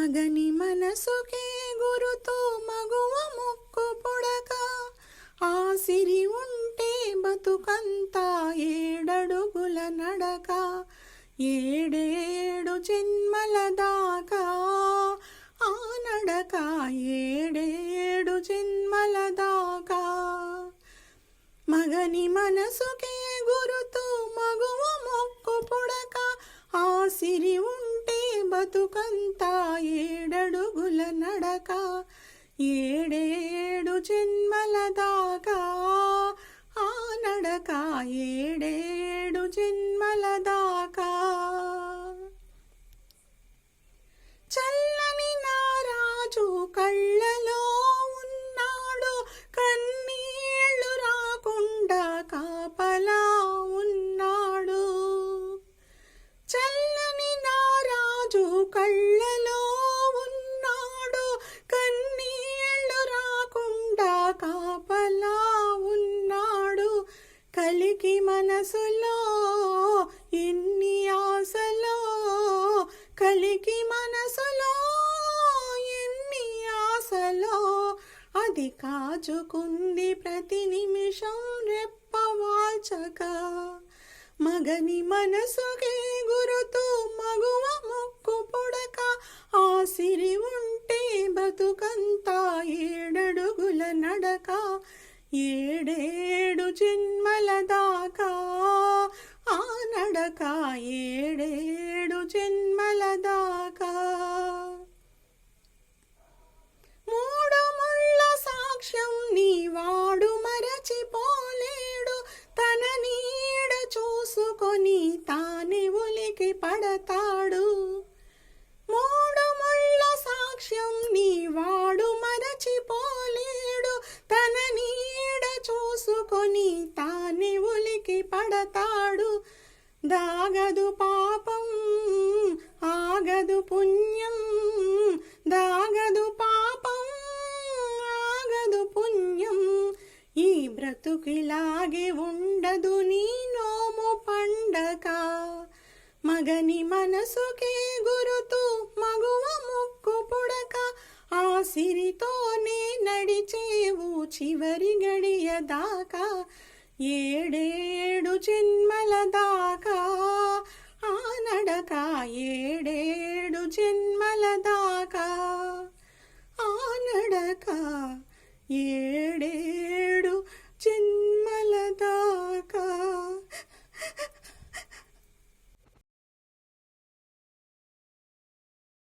మగని మనసుకే గురుతో మగువ ముక్కు పొడక ఆసిరి ఉంటే బతుకంతా ఏడడుగుల నడక ఏడేడు జన్మల దాకా ఆ నడక ఏడేడు జన్మల దాకా మగని మనసుకే గురుతో మగువ మొక్కు పొడక ఆసిరి ఉంటే బతుకంతా ఏడడుగుల నడక ఏడేడు జన్మల దాకా ఆ నడక ఏడేడు జన్మల దాకా చల్లని నారాజు కళ్ళలో ఉన్నాడు కన్నీళ్లు రాకుండా కాపలా ఉన్నాడు చల్లని నారాజు కళ్ళలో ఉన్నాడు కన్నీళ్లు రాకుండా కాపలా ఉన్నాడు కలికి మనసులో ఎన్ని ఆశలో కలికి మనసులో ఎన్ని ఆశలో అది కాచుకుంది ప్రతి నిమిషం రెప్పవాల్చక మగని మనసుకే గురుతూ మగువ ముక్కు పొడక ఆసిరి ఉంటే బతుకంతా ఏడడుగుల నడక ఏడేడు జన్మల దాకా ఆ నడక ఏడేడు జన్మల దాకా మూడు ముళ్ళ సాక్ష్యం నీవాడు మరచిపోలేడు తన నీడ చూసుకొని తానే ఉలికి పడతాడు మూడు ముళ్ళ సాక్ష్యం నీవాడు మరచిపోలేడు తన నీడ చూసుకొని తానే ఉలికి పడతాడు దాగదు పాపం ఆగదు పుణ్యం దాగదు పాపం ఆగదు పుణ్యం ఈ బ్రతుకిలాగే ఉండదు నీ నోము పండక మగని మనసుకే గురుతూ మగువ ముక్కు పుడక ఆసిరితోనే నడిచేవు చివరి గడియ దాకా ఏడేడు జన్మల దాకా ఆ నడక ఏడేడు జన్మల దాకా ఆ నడక ఏడేడు జన్మ